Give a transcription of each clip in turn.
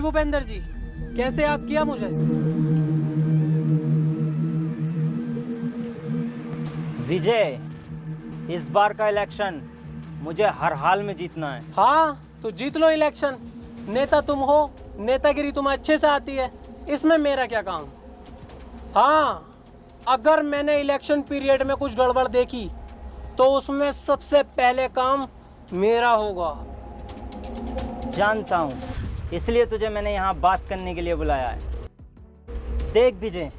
भूपेंद्र जी, कैसे याद किया मुझे? विजय, इस बार का इलेक्शन मुझे हर हाल में जीतना है। हाँ तो जीत लो इलेक्शन। नेता तुम हो, नेतागिरी तुम्हें अच्छे से आती है, इसमें मेरा क्या काम। हाँ, अगर मैंने इलेक्शन पीरियड में कुछ गड़बड़ देखी तो उसमें सबसे पहले काम मेरा होगा। जानता हूँ, इसलिए तुझे मैंने यहाँ बात करने के लिए बुलाया है। देख विजय,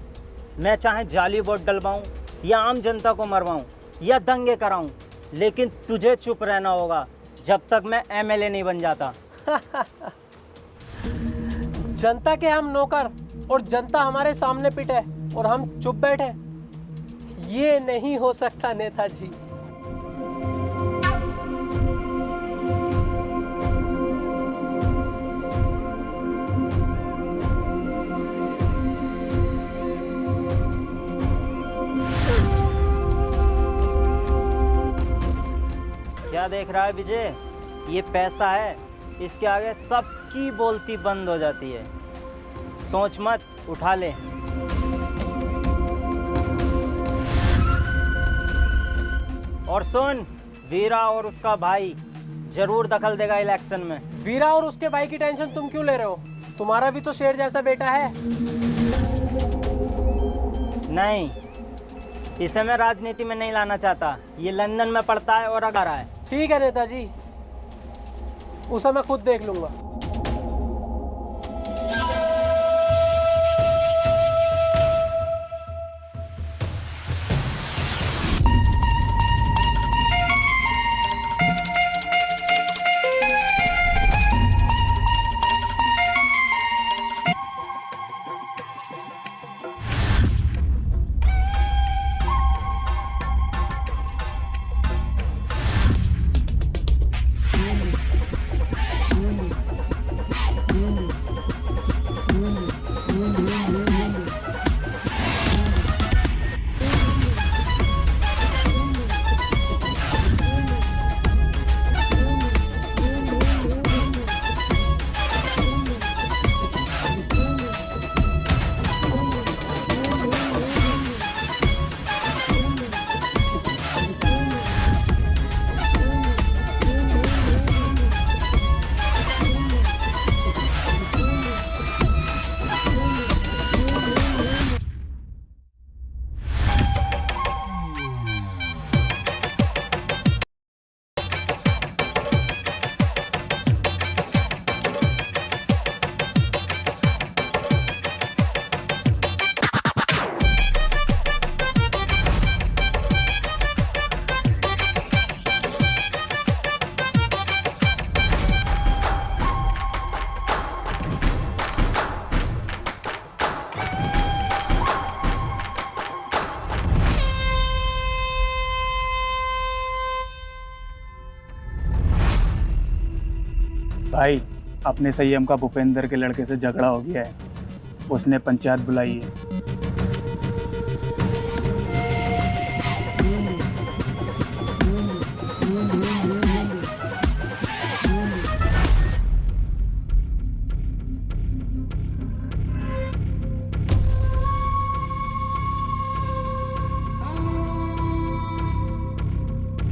मैं चाहे जाली वोट डलवाऊँ या आम जनता को मरवाऊँ या दंगे कराऊँ, लेकिन तुझे चुप रहना होगा जब तक मैं एमएलए नहीं बन जाता। जनता के हम नौकर और जनता हमारे सामने पिटे और हम चुप बैठे, ये नहीं हो सकता नेताजी। क्या देख रहा है विजय? ये पैसा है, इसके आगे सबकी बोलती बंद हो जाती है। सोच मत, उठा ले। और सुन, वीरा और उसका भाई जरूर दखल देगा इलेक्शन में। वीरा और उसके भाई की टेंशन तुम क्यों ले रहे हो? तुम्हारा भी तो शेर जैसा बेटा है। नहीं, इसे मैं राजनीति में नहीं लाना चाहता। ये लंदन में पढ़ता है और आ रहा है। ठीक है नेताजी, उसे मैं खुद देख लूंगा। भाई, अपने संयम का भूपेंद्र के लड़के से झगड़ा हो गया है। उसने पंचायत बुलाई है।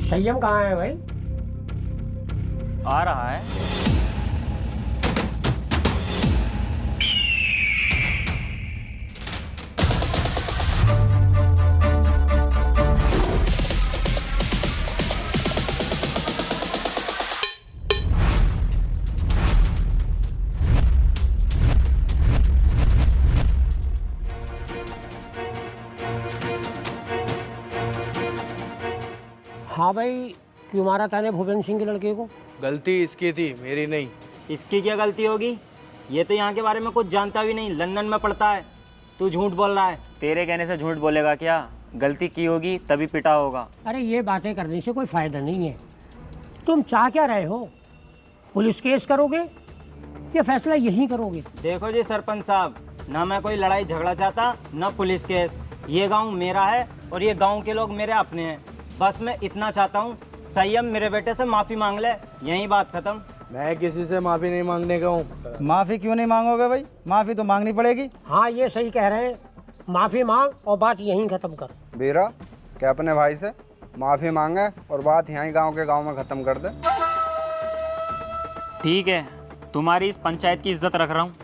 संयम कहाँ है भाई? आ रहा है। हाँ भाई, क्यों मारा ताने भूपेंद्र सिंह के लड़के को? गलती इसकी थी, मेरी नहीं। इसकी क्या गलती होगी? ये तो यहाँ के बारे में कुछ जानता भी नहीं, लंदन में पढ़ता है। तू झूठ बोल रहा है। तेरे कहने से झूठ बोलेगा क्या? गलती की होगी तभी पिटा होगा। अरे ये बातें करने से कोई फायदा नहीं है। तुम चाह क्या रहे हो? पुलिस केस करोगे या फैसला यहीं करोगे? देखो जी सरपंच साहब, ना मैं कोई लड़ाई झगड़ा चाहता, ना पुलिस केस। ये गांव मेरा है और ये गांव के लोग मेरे अपने हैं। बस मैं इतना चाहता हूँ, संयम मेरे बेटे से माफ़ी मांग ले, यही बात खत्म। मैं किसी से माफी नहीं मांगने का हूँ। माफ़ी क्यों नहीं मांगोगे भाई? माफ़ी तो मांगनी पड़ेगी। हाँ ये सही कह रहे हैं, माफ़ी मांग और बात यहीं ख़त्म कर। बीरा क्या अपने भाई से माफ़ी मांगे और बात यहीं गांव के गांव में ख़त्म कर दे। ठीक है, तुम्हारी इस पंचायत की इज्जत रख रहा हूँ।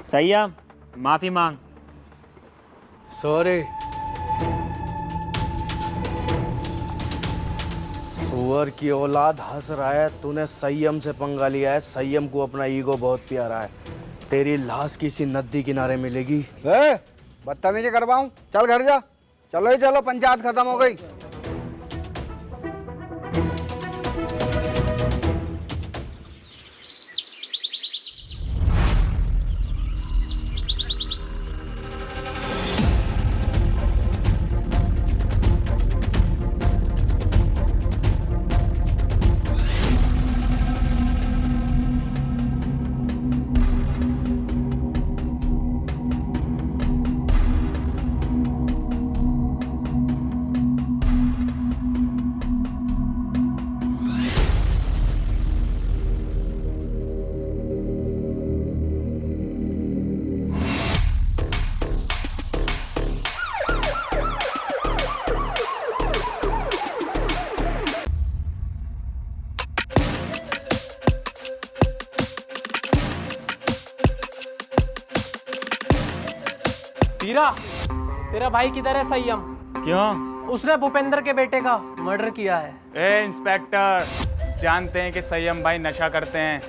सैयम, माफ़ी मांग। सॉरी। सुअर की औलाद हंस रहा है, तूने संयम से पंगा लिया है। संयम को अपना ईगो बहुत प्यारा है। तेरी लाश किसी नदी किनारे मिलेगी। बदतमीजी करवाऊं? चल घर जा। चलो ही चलो, पंचायत खत्म हो गई। वीरा, तेरा भाई किधर है संयम? क्यों? उसने भूपेंद्र के बेटे का मर्डर किया है। ए इंस्पेक्टर, जानते हैं कि संयम भाई नशा करते हैं।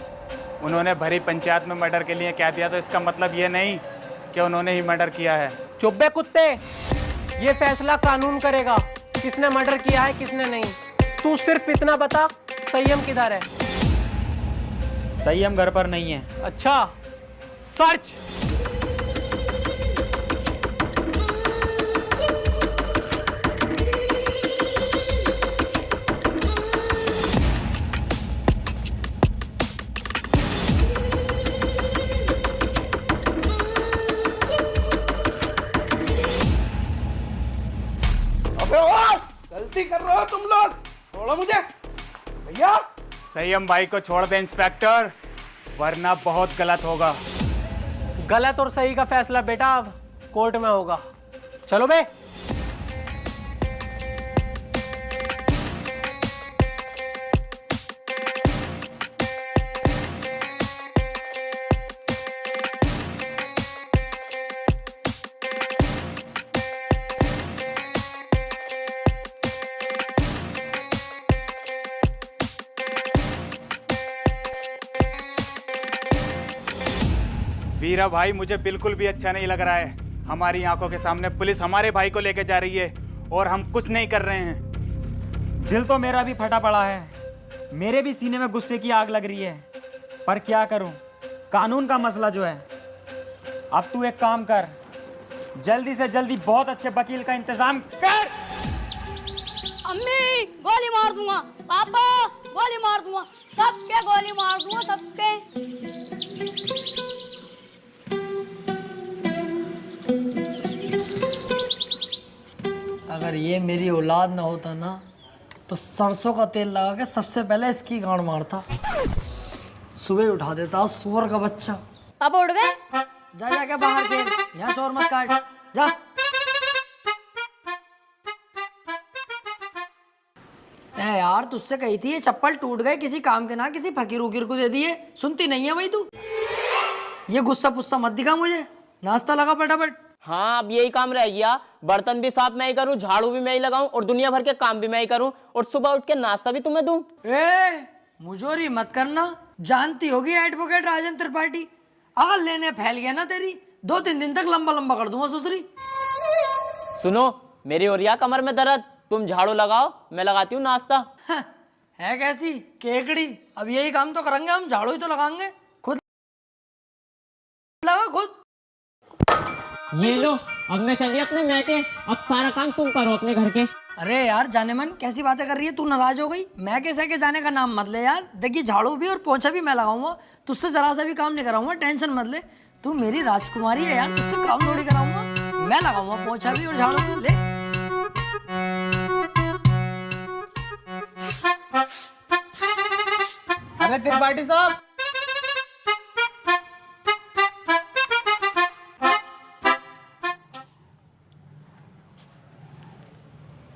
उन्होंने भरी पंचायत में मर्डर के लिए कह दिया तो इसका मतलब ये नहीं कि उन्होंने ही मर्डर किया है। चुप बे कुत्ते, ये फैसला कानून करेगा किसने मर्डर किया है किसने नहीं। तू सिर्फ इतना बता, संयम किधर है? सैयम घर पर नहीं है। अच्छा, सर्च। गलती कर रहे हो तुम लोग, छोड़ो मुझे भैया। संयम भाई को छोड़ दे इंस्पेक्टर, वरना बहुत गलत होगा। गलत और सही का फैसला बेटा अब कोर्ट में होगा। चलो बे। वीरा भाई, मुझे बिल्कुल भी अच्छा नहीं लग रहा है। हमारी आंखों के सामने पुलिस हमारे भाई को लेके जा रही है और हम कुछ नहीं कर रहे हैं। दिल तो मेरा भी फटा पड़ा है, मेरे भी सीने में गुस्से की आग लग रही है, पर क्या करूं, कानून का मसला जो है। अब तू एक काम कर, जल्दी से जल्दी बहुत अच्छे वकील का इंतजाम कर। अम्मी, गोली मार दूंगा। पापा, गोली मार दूंगा। सबके गोली मार दूंगा, सबके। अगर ये मेरी औलाद ना होता ना तो सरसों का तेल लगा के सबसे पहले इसकी गांड मारता, सुबह उठा देता सुअर का बच्चा। पापा उठ गए? जा जाके बाहर खेल, यहाँ शोर मत काट, जा। ए यार, तुझसे कही थी ये चप्पल टूट गए, किसी काम के ना किसी फकीर उकीर को दे दिए, सुनती नहीं है भाई तू। ये गुस्सा पुस्सा मत दिखा मुझे, नाश्ता लगा फटाफट। हाँ, अब यही काम रह गया। बर्तन भी साफ मैं ही करूं, झाड़ू भी मैं ही लगाऊं और दुनिया भर के काम भी मैं ही करूं और सुबह उठ के नाश्ता भी तुम्हें दूं। ए, मुझोरी मत करना, जानती होगी एडवोकेट राजन त्रिपाठी। अगर लेने फैल गया ना तेरी, 2-3 दिन तक लंबा लंबा कर दूंगा सुसरी। सुनो, मेरी हो रही है कमर में दर्द, तुम झाड़ू लगाओ, मैं लगाती हूँ नाश्ता। है कैसी केकड़ी, अब यही काम तो करेंगे हम, झाड़ू ही तो लगाएंगे। खुद लगा खुद। ये लो, अब मैं चलिए अपने मैके, अब सारा काम तुम करो अपने घर के। अरे यार जाने मन, कैसी बातें कर रही है तू, नाराज हो गई? मैं कैसे के जाने का नाम मत ले यार। देखिए झाड़ू भी और पोछा भी मैं लगाऊंगा, तुझसे जरा सा भी काम नहीं कराऊंगा, टेंशन मत ले। तू मेरी राजकुमारी है यार, तुझसे काम थोड़ी कराऊंगा। मैं लगाऊंगा पोछा भी और झाड़ू भी। ले अरे त्रिपाठी साहब,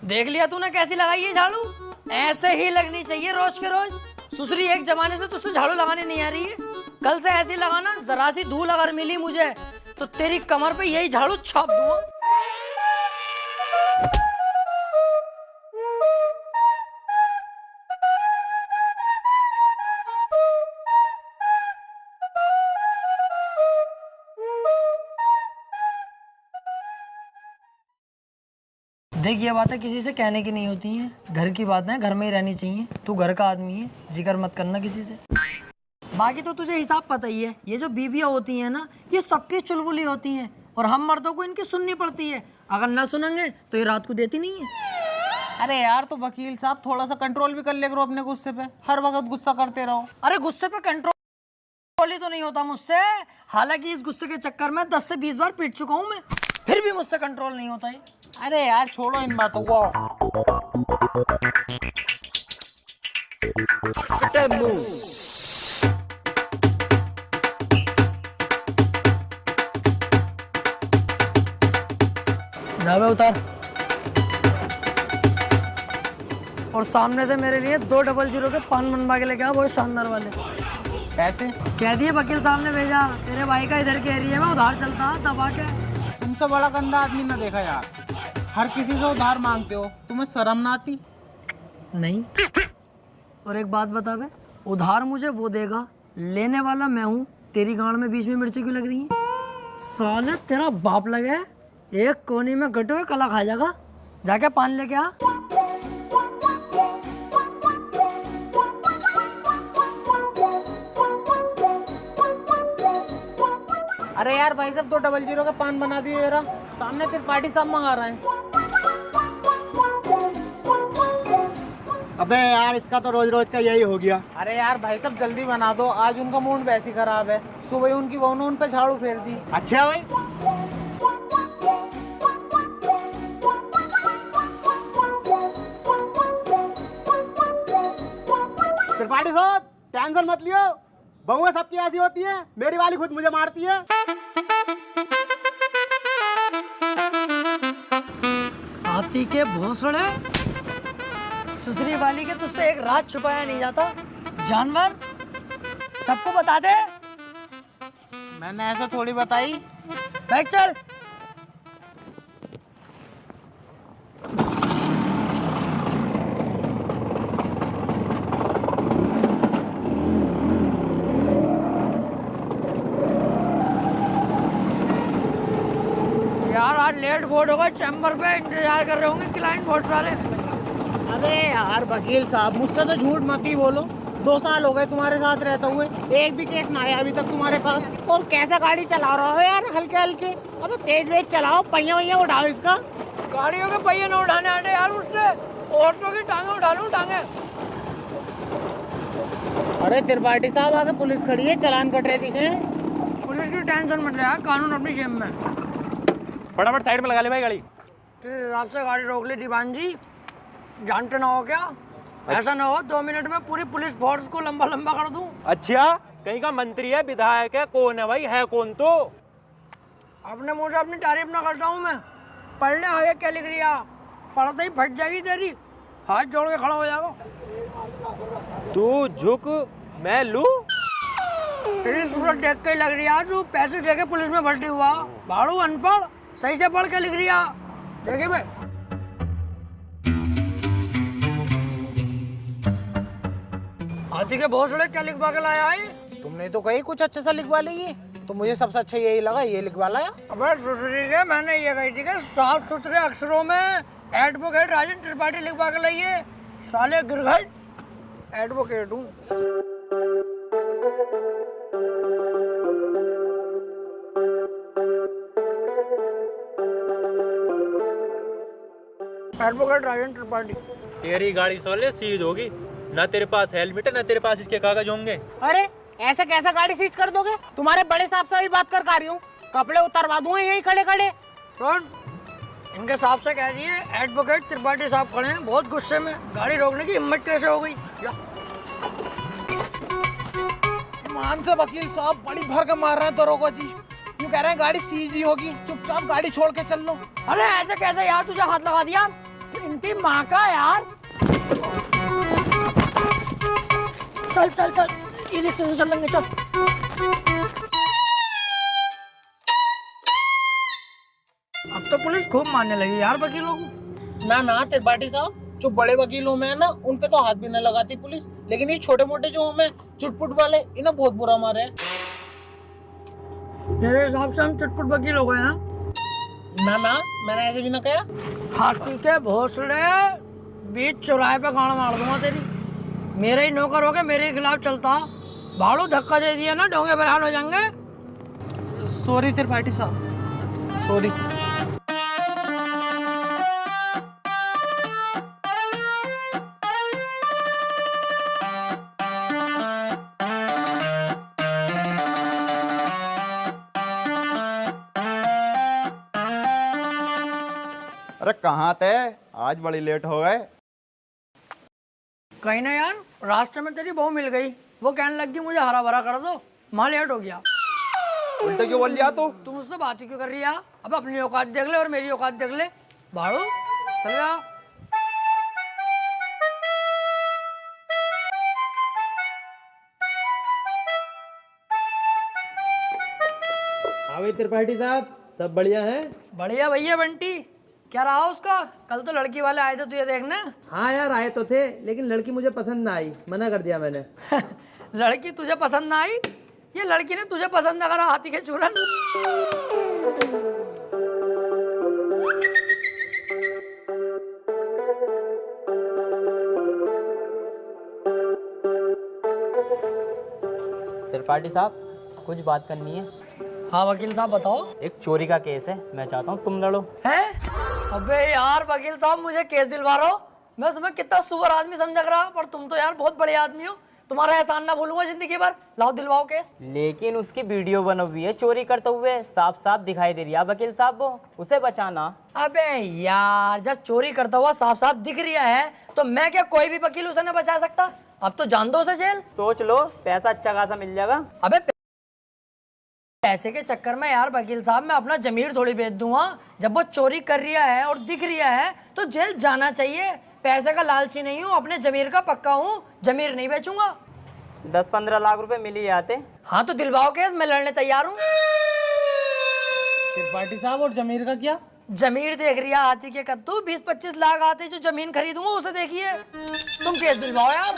देख लिया तूने कैसी लगाई है झाड़ू? ऐसे ही लगनी चाहिए रोज के रोज। सुसरी एक जमाने से तुझसे झाड़ू लगाने नहीं आ रही है, कल से ऐसी लगाना। जरा सी धूल अगर मिली मुझे तो तेरी कमर पे यही झाड़ू छाप दूंगा। देख, ये बातें किसी से कहने की नहीं होती हैं। घर की बातें घर में ही रहनी चाहिए। तू घर का आदमी है, जिक्र मत करना किसी से। बाकी तो तुझे हिसाब पता ही है। ये जो बीबियाँ होती हैं ना, ये सबकी चुलबुली होती हैं और हम मर्दों को इनकी सुननी पड़ती है। अगर ना सुनेंगे तो ये रात को देती नहीं है। अरे यार, तो वकील साहब थोड़ा सा कंट्रोल भी कर ले करो अपने गुस्से पे। हर वक्त गुस्सा करते रहो। अरे गुस्से पे कंट्रोल ही तो नहीं होता मुझसे। हालांकि इस गुस्से के चक्कर में 10 से 20 बार पीट चुका हूँ मैं, फिर भी मुझसे कंट्रोल नहीं होता है। अरे यार छोड़ो इन बातों को। जावे उतार। और सामने से मेरे लिए 200 के पान बनवा के लेके आ, बहुत शानदार वाले। पैसे कह दिए वकील साहब ने भेजा। तेरे भाई का इधर के एरिया में उधार चलता है दबा के। तुमसे बड़ा गंदा आदमी ना देखा यार। हर किसी से उधार मांगते हो, तुम्हें शर्म ना आती? नहीं। और एक बात बता बे, उधार मुझे वो देगा, लेने वाला मैं हूँ। तेरी गांड में बीच में मिर्ची क्यों लग रही है? साले तेरा बाप लगे एक कोने में गटे हुए कला खा जाएगा। जाके पान लेके आ। अरे यार भाई साहब, 200 का पान बना दियो जरा। सामने त्रिपाठी साहब मंगा रहे हैं। अबे यार, इसका तो रोज रोज का यही हो गया। अरे यार भाई साहब, जल्दी बना दो। आज उनका मूड वैसे ही खराब है। सुबह ही उनकी बहू ने उन पे झाड़ू फेर दी। अच्छा भाई, त्रिपाठी साहब टेंशन मत लियो। बहुएं सबकी ऐसी होती है, मेरी वाली खुद मुझे मारती है। हाथी के भोसड़े, सुसरी वाली के तुझसे एक रात छुपाया नहीं जाता। जानवर, सबको बता दे। मैंने ऐसा थोड़ी बताई। बैठ चल। यार आज लेट बहुत होगा, चैम्बर पे इंतजार कर रहे होंगे क्लाइंट बहुत सारे। अरे यार वकील साहब, मुझसे तो झूठ मत ही बोलो। 2 साल हो गए तुम्हारे साथ रहते हुए, एक भी केस ना आया अभी तक तुम्हारे पास। और कैसा गाड़ी चला रहा हो यार, हल्के हल्के। अबे तेज वेज चलाओ, पहिया वैया उठाओ इसका। गाड़ियों के पहिए न उठाने आते यार मुझसे, ऑटो की टांगे उठा लूं टांगे। अरे त्रिपाठी साहब, आगे पुलिस खड़ी है, चालान कट रहे दिखे। पुलिस की टेंशन मत ले यार, कानून अपनी जेब में। फटाफट साइड में लगा ले भाई गाड़ी। तेरे हिसाब से गाड़ी रोक ली दीवान जी, जानते ना हो क्या? ऐसा ना हो 2 मिनट में पूरी पुलिस फोर्स को लंबा लंबा कर दूं। अच्छा, कहीं का मंत्री है, विधायक है, कौन है भाई? है कौन? तो अपने मुंह से अपनी तारीफ ना करता हूँ मैं। पढ़ ले आगे क्या लिख रिया, पढ़ते ही फट जाएगी तेरी, हाथ जोड़ के खड़ा हो जाएगा। तू झुक, मैं लूं। तेरी सूरत देख के ही लग रही है तू पैसे दे के पुलिस में भर्ती हुआ। भाड़ू अनपढ़, सही से पढ़ के लिख रिया। देखिए भाई, हाथी के भोसड़े क्या लिखवा के लाया है? तुमने तो कही कुछ अच्छा सा लिखवा ली, तो मुझे सबसे अच्छा यही लगा, ये लिखवा लाया। अबे सुसरी के, मैंने ये कही थी कि साफ सुथरे अक्षरों में एडवोकेट राजन त्रिपाठी लिखवा के लाइए। साले गिरघट एडवोकेट हूँ। एडवोकेट राजन त्रिपाठी। तेरी गाड़ी साले सीज होगी, ना तेरे पास हेलमेट है ना तेरे पास इसके कागज होंगे। अरे ऐसे कैसा गाड़ी सीज कर दोगे? तुम्हारे बड़े साहब से भी बात कर रही हूँ, कपड़े उतरवा दूंगा यही खड़े खड़े। सुन, इनके साहब से कह दिए एडवोकेट त्रिपाठी साहब खड़े हैं बहुत गुस्से में, गाड़ी रोकने की हिम्मत कैसे हो गई? ईमान से वकील साहब बड़ी भर के मार रहे हैं दरोगा जी। यूँ कह रहे हैं गाड़ी सीजी होगी, चुपचाप गाड़ी छोड़ के चल लो। अरे ऐसे कैसे यार, तुझे हाथ लगा दिया? इनकी माँ का यार। चल चल चल, ई रिक्शे से चल लेंगे, चल। अब तो पुलिस खूब मारने लगी यार वकीलों को। ना त्रिपाठी साहब, जो बड़े वकीलों में है ना, उन पे तो हाथ भी न लगाती पुलिस, लेकिन ये छोटे मोटे जो हमें चुटपुट वाले, इन्हें बहुत बुरा मारे है। मेरे हिसाब से हम चुटपुट वकील हो गए ना? ना मैंने ऐसे भी ना कहा। हाथी के भोसले, बीच चौराहे पे गाड़ मार दूंगा तेरी। मेरे ही नौकर हो के मेरे ही खिलाफ चलता, भाड़ू धक्का दे दिया ना, डोंगे बरहाल हो जाएंगे। सॉरी त्रिपाठी साहब, सॉरी। अरे कहाँ थे? आज बड़ी लेट हो गए। कहीं ना यार, रास्ते में तेरी बहू मिल गई, वो कहने लगी मुझे हरा भरा कर दो, माँ लेट हो गया। उल्टे क्यों बोल लिया तू? तुम मुझसे बात ही क्यों कर रही है? अब अपनी औकात देख ले और मेरी औकात देख ले। भाड़ू चल जा। हाँ त्रिपाठी साहब, सब बढ़िया है? बढ़िया भैया बंटी, क्या रहा उसका? कल तो लड़की वाले आए थे तुझे देखने। हाँ यार आए तो थे, लेकिन लड़की मुझे पसंद ना आई, मना कर दिया मैंने। लड़की तुझे पसंद ना आई? ये लड़की ने तुझे पसंद ना करा, हाथी के चूरन। त्रिपाठी साहब, कुछ बात करनी है। हाँ वकील साहब बताओ। एक चोरी का केस है, मैं चाहता हूँ तुम लड़ो। है? अबे यार वकील साहब, मुझे केस दिलवा रहे हो? मैं तुम्हें कितना सुअर आदमी समझ रहा, पर तुम तो यार बहुत बड़े आदमी हो। तुम्हारा एहसान ना भूलूंगा जिंदगी भर। लाओ दिलवाओ केस। लेकिन उसकी वीडियो बनी हुई है चोरी करते हुए, साफ साफ दिखाई दे रही है वकील साहब, वो उसे बचाना। अबे यार, जब चोरी करता हुआ साफ साफ दिख रहा है तो मैं क्या कोई भी वकील उसे न बचा सकता? अब तो जान दो उसे जेल। सोच लो, पैसा अच्छा खासा मिल जाएगा। अबे पैसे के चक्कर में यार वकील साहब मैं अपना जमीर थोड़ी बेच दूंगा। जब वो चोरी कर रहा है और दिख रहा है तो जेल जाना चाहिए। पैसे का लालची नहीं हूँ, अपने जमीर का पक्का हूँ, जमीर नहीं बेचूंगा। 10-15 लाख रुपए मिल ही जाते। हाँ तो दिलवाओ केस, मैं लड़ने तैयार हूँ। त्रिपाठी साहब और जमीर का क्या? जमीर देख रही है हाथी के कद्दू, 20-25 लाख आते जो जमीन खरीदूंगा उसे देखिए। तुम केस दिलवाओ यार।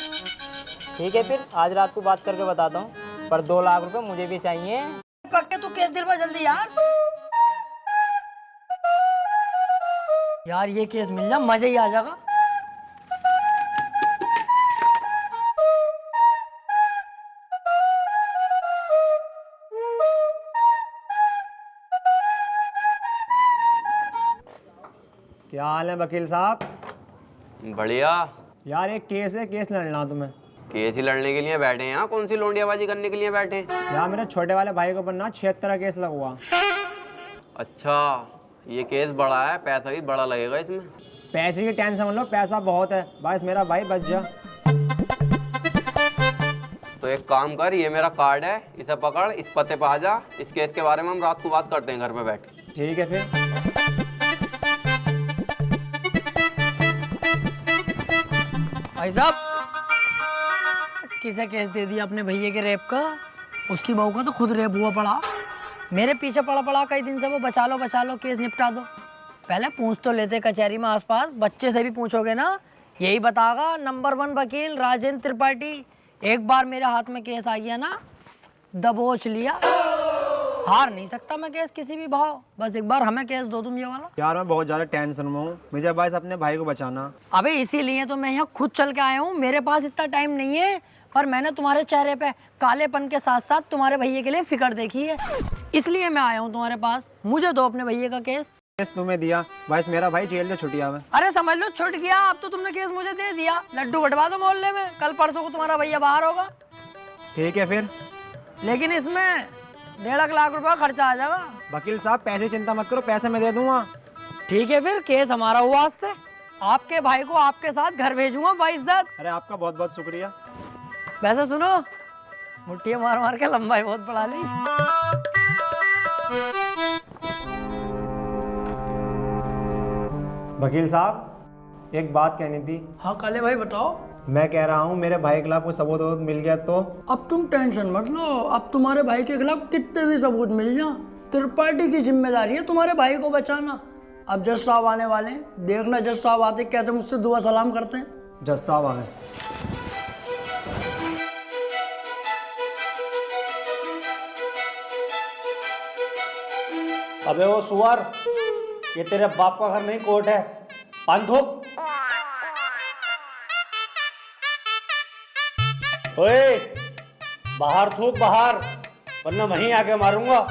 ठीक है फिर, आज रात को बात करके बताता हूँ, पर 2 लाख रुपए मुझे भी चाहिए। पक्के तू केस दिलवा जल्दी यार। यार ये केस मिल जा, मजा ही आ जाएगा। क्या हाल है वकील साहब? बढ़िया। यार एक केस है, केस लड़ना तुम्हें। केस ही लड़ने के लिए बैठे हैं यहाँ? कौन सी लोंडियाबाजी करने के लिए बैठे हैं? यार मेरे छोटे वाले भाई को बनना 76 का केस लगा। अच्छा, ये केस बड़ा है, पैसा भी बड़ा लगेगा इसमें। पैसे की टेंशन मत लो, पैसा बहुत है, बस मेरा भाई बच जा। तो एक काम कर, ये मेरा कार्ड है, इसे पकड़, इस पते पे आ जा। इस केस के बारे में हम रात को बात करते हैं घर पे बैठ के। ठीक है फिर। भाई साहब, किसे केस दे दिया अपने भैया के रेप का? उसकी बहू का तो खुद रेप हुआ पड़ा। मेरे पीछे पड़ा पड़ा कई दिन से वो, बचा लो केस निपटा दो। पहले पूछ तो लेते कचहरी में आसपास, बच्चे से भी पूछोगे ना, यही बतागा नंबर 1 वकील राजेंद्र त्रिपाठी। एक बार मेरे हाथ में केस आ गया ना, दबोच लिया। हार नहीं सकता मैं केस किसी भी भाव। बस एक बार हमें केस दो तुम ये वाला। यार मैं बहुत ज्यादा टेंशन में हूँ, मुझे बस अपने भाई को बचाना। अबे इसीलिए तो मैं यहाँ खुद चल के आया हूँ। मेरे पास इतना टाइम नहीं है, पर मैंने तुम्हारे चेहरे पे कालेपन के साथ साथ तुम्हारे भैया के लिए फिक्र देखी है, इसलिए मैं आया हूँ तुम्हारे पास। मुझे दो अपने भैया का केस। केस तुम्हें दिया, बस मेरा भाई जेल से छुट्टी आवे। अरे समझ लो छुट गया, अब तो तुमने केस मुझे दे दिया। लड्डू बंटवा दो मोहल्ले में, कल परसों को तुम्हारा भैया बाहर होगा। ठीक है फिर, लेकिन इसमें 1.5 लाख रुपया खर्चा आ जाएगा। वकील साहब पैसे चिंता मत करो, पैसे मैं दे दूंगा। ठीक है फिर, केस हमारा हुआ आज से। आपके भाई को आपके साथ घर भेजूंगा बाइज्जत। अरे आपका बहुत बहुत शुक्रिया। वैसे सुनो, मुट्ठी मार मार के लंबाई बहुत बढ़ा ली। वकील साहब, एक बात कहनी थी। हाँ काले भाई बताओ। मैं कह रहा हूँ मेरे भाई के खिलाफ कोई सबूत वबूत मिल गया तो? अब तुम टेंशन मत लो, अब तुम्हारे भाई के खिलाफ कितने भी सबूत मिल जा, त्रिपाठी की जिम्मेदारी है तुम्हारे भाई को बचाना। अब जज साहब आने वाले हैं, देखना जज साहब आते कैसे मुझसे दुआ सलाम करते हैं। जज साहब आ गए। अबे वो सुअर, ये तेरे बाप का घर नहीं कोर्ट है। पान थूक। ओए, बाहर थूक बाहर, वरना वहीं आके मारूंगा।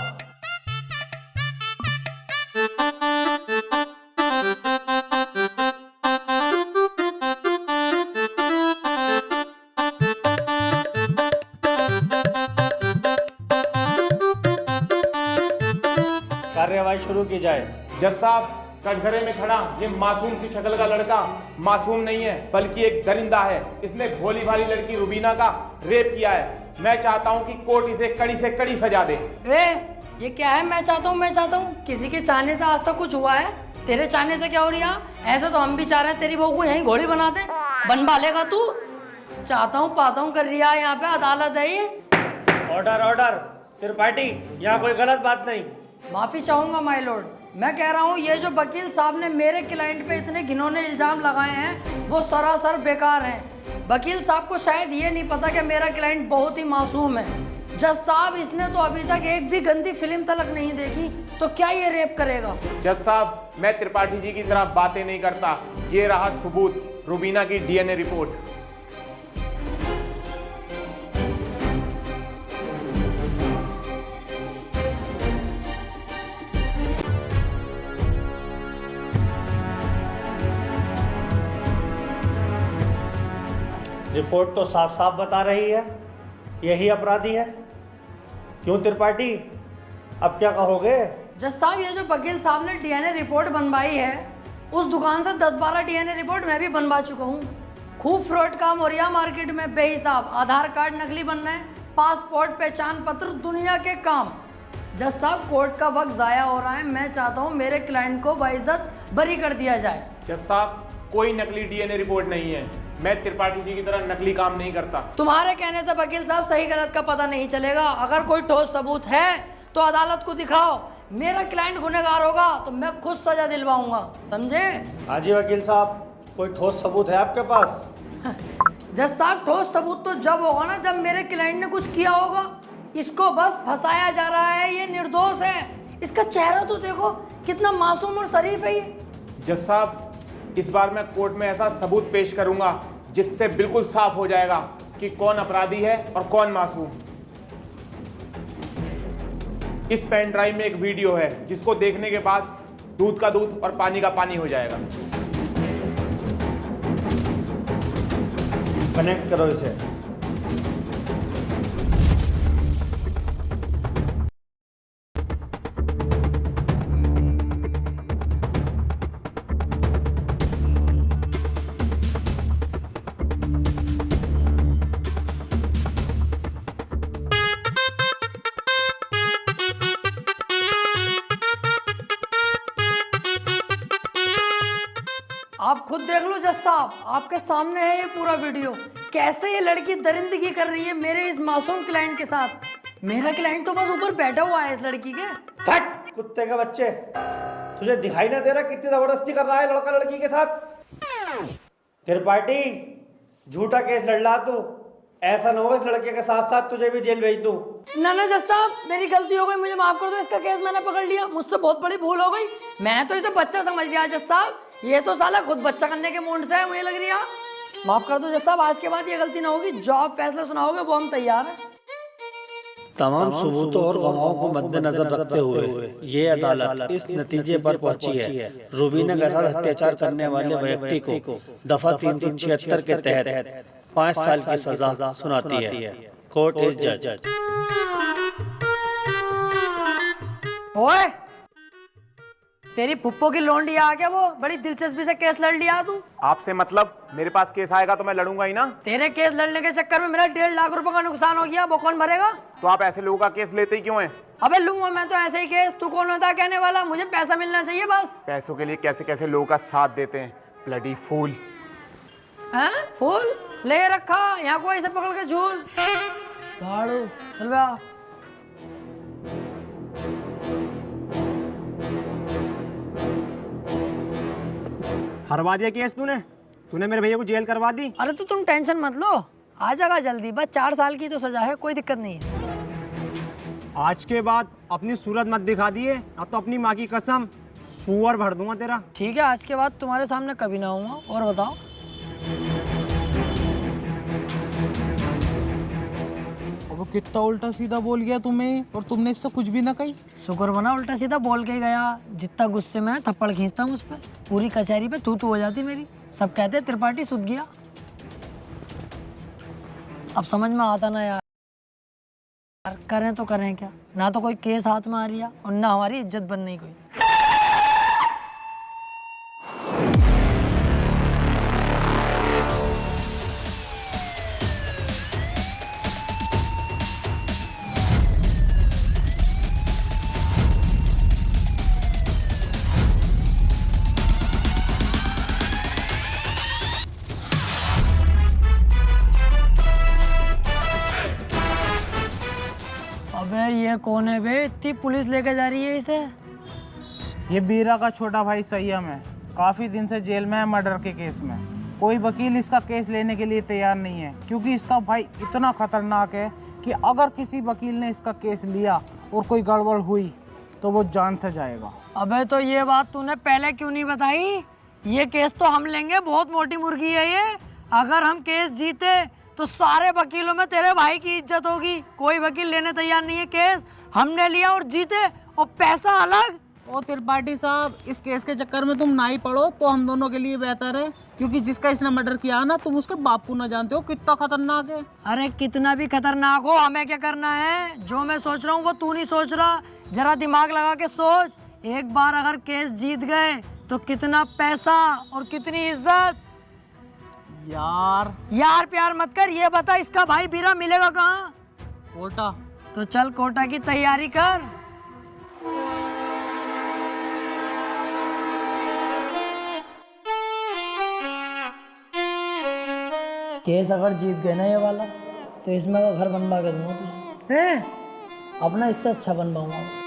कार्यवाही शुरू की जाए। जज साहब, कटघरे में खड़ा ये मासूम सी शक्ल का लड़का मासूम नहीं है, बल्कि एक दरिंदा है। इसने भोली भाली लड़की रुबीना का रेप किया है। मैं चाहता हूं कि कोर्ट इसे कड़ी से कड़ी सजा दे। ये क्या है? मैं चाहता हूँ किसी के चाहने से आज तक कुछ हुआ है? तेरे चाहने से क्या हो रहा? ऐसे तो हम भी चाह रहे हैं तेरी बहू को यहीं घोड़ी बना दे। बनवा लेगा तू? चाहता हूँ पाता हूँ कर रिया है, यहाँ पे अदालत है ये। Order order. त्रिपाठी, यहाँ कोई गलत बात नहीं। माफी चाहूंगा माय लॉर्ड। मैं कह रहा हूँ ये जो वकील साहब ने मेरे क्लाइंट पे इतने घिनौने इल्जाम लगाए हैं वो सरासर बेकार हैं। वकील साहब को शायद ये नहीं पता कि मेरा क्लाइंट बहुत ही मासूम है। जज साहब, इसने तो अभी तक एक भी गंदी फिल्म तलक नहीं देखी, तो क्या ये रेप करेगा? जज साहब, मैं त्रिपाठी जी की तरह बातें नहीं करता। ये रहा सबूत, रुबीना की डीएनए रिपोर्ट। रिपोर्ट तो साफ साफ बता रही है यही अपराधी है। क्यों त्रिपाठी, अब क्या कहोगे? जज साहब, ये जो वकील साहब ने डीएनए रिपोर्ट बनवाई है, उस दुकान से 10-12 डीएनए रिपोर्ट मैं भी बनवा चुका हूँ। खूब फ्रॉड काम हो रहा है मार्केट में बेहिसाब। आधार कार्ड नकली बनना है, पासपोर्ट, पहचान पत्र, दुनिया के काम। जज साहब, कोर्ट का वक्त जाया हो रहा है। मैं चाहता हूँ मेरे क्लाइंट को बाइज्जत बरी कर दिया जाए। जज साहब, कोई नकली डीएनए रिपोर्ट नहीं है। मैं त्रिपाठी जी की तरह नकली काम नहीं करता। तुम्हारे कहने से वकील साहब सही गलत का पता नहीं चलेगा। अगर कोई ठोस सबूत है तो अदालत को दिखाओ। मेरा क्लाइंट गुनहगार होगा तो मैं खुद सजा दिलवाऊंगा, समझे? हाँ जी वकील साहब, कोई ठोस सबूत है आपके पास? जज साहब, ठोस सबूत तो जब होगा ना जब मेरे क्लाइंट ने कुछ किया होगा। इसको बस फंसाया जा रहा है, ये निर्दोष है। इसका चेहरा तो देखो, कितना मासूम और शरीफ है ये। जज साहब, इस बार मैं कोर्ट में ऐसा सबूत पेश करूंगा जिससे बिल्कुल साफ हो जाएगा कि कौन अपराधी है और कौन मासूम। इस पेन ड्राइव में एक वीडियो है जिसको देखने के बाद दूध का दूध और पानी का पानी हो जाएगा। कनेक्ट करो इसे। आप खुद देख लो जज साहब, आपके सामने है ये पूरा वीडियो। कैसे ये लड़की दरिंदगी कर रही है मेरे इस मासूम क्लाइंट के साथ। मेरा क्लाइंट तो बस ऊपर बैठा हुआ है इस लड़की के। हट कुत्ते के बच्चे, तुझे दिखाई ना दे रहा कितनी जबरदस्ती कर रहा है लड़का लड़की के साथ? त्रिपाठी, झूठा केस लड़ रहा तू। ऐसा ना हो इस लड़के के साथ साथ तुझे भी जेल भेज दूं। ना जज साहब, मेरी गलती हो गई, मुझे माफ कर दो। इसका केस मैंने पकड़ लिया, मुझसे बहुत बड़ी भूल हो गई। मैं तो इसे बच्चा समझ लिया जज साहब, ये तो साला खुद बच्चा करने के मूड से है, मुझे लग रही है। माफ कर दो जज साहब, आज के बाद ये गलती ना होगी। जो आप फैसला सुनाओगे वो हम तैयार हैं। तमाम सबूतों और गवाहों को मद्देनजर रखते हुए ये अदालत इस नतीजे पर पहुंची है, रुबीना के साथ अत्याचार करने वाले व्यक्ति को दफा 376 के तहत 5 साल की सजा सुनाती है। कोर्ट इज जज। ओए, तेरी पुप्पो की लौंडी आ गया, वो बड़ी दिलचस्पी से केस लड़ लिया तू। आपसे मतलब? मेरे पास केस आएगा तो मैं लड़ूंगा ही ना। तेरे केस लड़ने के चक्कर में मेरा 1.5 लाख रुपए का नुकसान हो गया, वो कौन भरेगा? तो आप ऐसे लोगों का केस लेते ही क्यों हैं? अबे लूंगा मैं तो ऐसे ही केस, तू कौन होता है कहने वाला? मुझे पैसा मिलना चाहिए बस। पैसों के लिए कैसे कैसे लोगों का साथ देते हैं, ब्लडी फूल। हैं? फूल ले रखा यहाँ को ऐसे पकड़ के झूल झाड़ू चल बे आ। हरवा दिया केस तूने मेरे भैया को जेल करवा दी। अरे तो तुम टेंशन मत लो, आ जाएगा जल्दी, बस 4 साल की तो सजा है, कोई दिक्कत नहीं है। आज के बाद अपनी सूरत मत दिखा दिए, अब तो अपनी माँ की कसम सुअर भर दूंगा तेरा। ठीक है, आज के बाद तुम्हारे सामने कभी ना आऊंगा। और बताओ? अब कितना उल्टा सीधा बोल गया तुम्हें, और तुमने इससे कुछ भी ना कही। शुक्र बना उल्टा सीधा बोल के ही गया, जितना गुस्से में थप्पड़ खींचता हूँ उस पर, पूरी कचहरी पे तू हो जाती मेरी। सब कहते त्रिपाठी सुध गया। अब समझ में आता ना यार, करें तो करें क्या, ना तो कोई केस हाथ में आ रही है और ना हमारी इज्जत बन रही कोई। अबे ये कौन है बे, इतनी पुलिस लेके जा रही है इसे? ये बीरा का छोटा भाई संयम है, काफी दिन से जेल में है मर्डर के केस में। कोई वकील इसका केस लेने के लिए तैयार नहीं है, क्योंकि इसका भाई इतना खतरनाक है कि अगर किसी वकील ने इसका केस लिया और कोई गड़बड़ हुई तो वो जान से जाएगा। अबे तो ये बात तूने पहले क्यों नहीं बताई? ये केस तो हम लेंगे, बहुत मोटी मुर्गी है ये। अगर हम केस जीते तो सारे वकीलों में तेरे भाई की इज्जत होगी। कोई वकील लेने तैयार नहीं है केस, हमने लिया और जीते, और पैसा अलग। ओ त्रिपाठी साहब, इस केस के चक्कर में तुम ना ही पड़ो तो हम दोनों के लिए बेहतर है, क्योंकि जिसका इसने मर्डर किया ना, तुम उसके बाप को ना जानते हो कितना खतरनाक है। अरे कितना भी खतरनाक हो, हमें क्या करना है? जो मैं सोच रहा हूँ वो तू नहीं सोच रहा, जरा दिमाग लगा के सोच। एक बार अगर केस जीत गए तो कितना पैसा और कितनी इज्जत। यार प्यार मत कर, ये बता इसका भाई बीरा मिलेगा कहाँ? कोटा। तो चल कोटा की तैयारी कर। केस अगर जीत गए ना ये वाला, तो इसमें का घर बनवा के दूंगा तुझे। अपना इससे अच्छा बनवाऊंगा।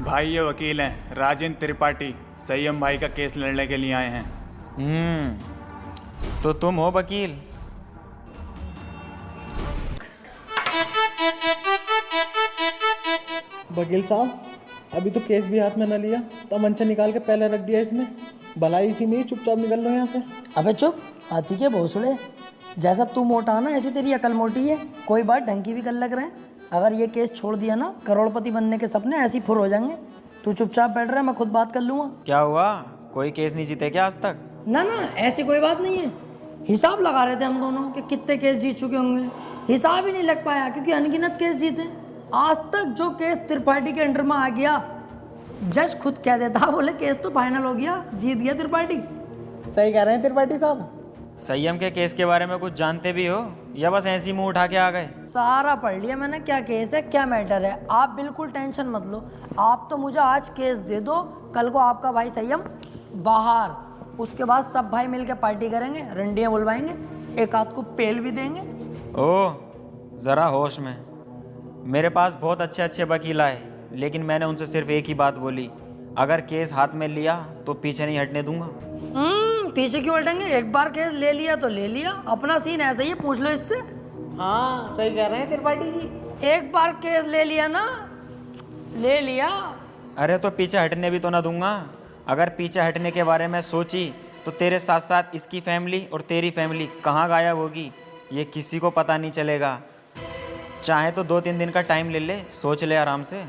भाई ये वकील हैं राजेंद्र त्रिपाठी, संयम भाई का केस लड़ने के लिए आए हैं। तो तुम हो वकील? वकील साहब, अभी तो केस भी हाथ में न लिया, तो मंचा निकाल के पहले रख दिया इसने। भलाई इसी में ही चुपचाप निकल लो यहाँ से। अबे चुप, हाथी के भोसड़े। जैसा तू मोटा ना, ऐसी तेरी अकल मोटी है। कोई बात ढंग की भी कर लग रहे हैं। अगर ये केस छोड़ दिया ना, करोड़पति बनने के सपने ऐसे ही फुर हो जाएंगे। तू चुपचाप बैठ रहा है, मैं खुद बात कर लूँगा। क्या हुआ, कोई केस नहीं जीते क्या आज तक? ना ना, ऐसी कोई बात नहीं है। हिसाब लगा रहे थे हम दोनों कि कितने केस जीत चुके होंगे। हिसाब ही नहीं लग पाया, क्योंकि अनगिनत केस जीते। आज तक जो केस त्रिपाठी के अंडर में आ गया, जज खुद कह देता, बोले केस तो फाइनल हो गया, जीत गया त्रिपाठी। सही कह रहे हैं त्रिपाठी साहब। संयम के केस के बारे में कुछ जानते भी हो या बस ऐसे ही मुंह उठा के आ गए? सारा पढ़ लिया मैंने, क्या केस है क्या मैटर है। आप बिल्कुल टेंशन मत लो। आप तो मुझे आज केस दे दो, कल को आपका भाई संयम बाहर, उसके बाद सब भाई मिलके पार्टी करेंगे, रंडियाँ बुलवाएंगे, एक आध को पेल भी देंगे। ओह, ज़रा होश में। मेरे पास बहुत अच्छे अच्छे वकील आए, लेकिन मैंने उनसे सिर्फ एक ही बात बोली, अगर केस हाथ में लिया तो पीछे नहीं हटने दूंगा। पीछे क्यों हटेंगे? एक बार केस ले लिया तो ले लिया, अपना सीन ऐसा ही है, पूछ लो इससे। हाँ सही कह रहे हैं त्रिपाठी जी। एक बार केस ले लिया ना, ले लिया। अरे तो पीछे हटने भी तो ना दूंगा। अगर पीछे हटने के बारे में सोची तो तेरे साथ साथ इसकी फैमिली और तेरी फैमिली कहाँ गायब होगी, ये किसी को पता नहीं चलेगा। चाहे तो 2-3 दिन का टाइम ले ले, सोच ले आराम से।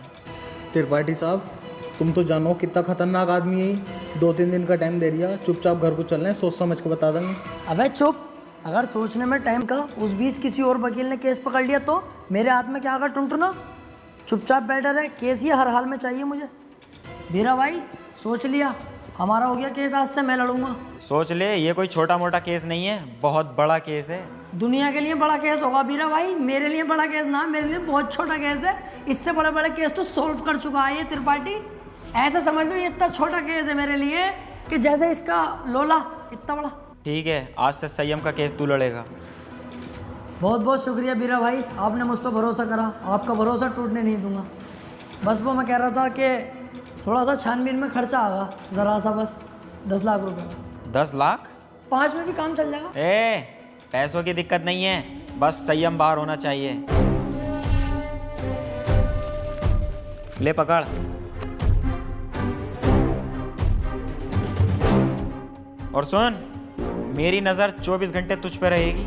त्रिपाठी साहब, तुम तो जानो कितना खतरनाक आदमी है। 2-3 दिन का टाइम दे दिया, चुपचाप घर को चलना है, सोच समझ के बता देंगे। अबे चुप, अगर सोचने में टाइम का उस बीच किसी और वकील ने केस पकड़ लिया तो मेरे हाथ में क्या आकर टुनटुना। चुपचाप बैठा रहे, केस ये हर हाल में चाहिए मुझे। वीरा भाई सोच लिया, हमारा हो गया केस, आज से मैं लड़ूंगा। सोच ले, ये कोई छोटा मोटा केस नहीं है, बहुत बड़ा केस है। दुनिया के लिए बड़ा केस होगा वीरा भाई, मेरे लिए बड़ा केस ना, मेरे लिए बहुत छोटा केस है। इससे बड़े बड़े केस तो सॉल्व कर चुका है ये त्रिपाठी। ऐसा समझ लो ये इतना छोटा केस है मेरे लिए कि जैसे इसका लोला इतना बड़ा। ठीक है, आज से संयम का केस तू लड़ेगा। बहुत बहुत शुक्रिया वीरा भाई, आपने मुझ पर भरोसा करा, आपका भरोसा टूटने नहीं दूंगा। बस वो मैं कह रहा था कि थोड़ा सा छानबीन में खर्चा आगा, ज़रा सा, बस 10 लाख रुपए का। 10 लाख? 5 में भी काम चल जाएगा। पैसों की दिक्कत नहीं है, बस संयम बाहर होना चाहिए। ले पकड़। और सुन, मेरी नज़र 24 घंटे तुझ पे रहेगी।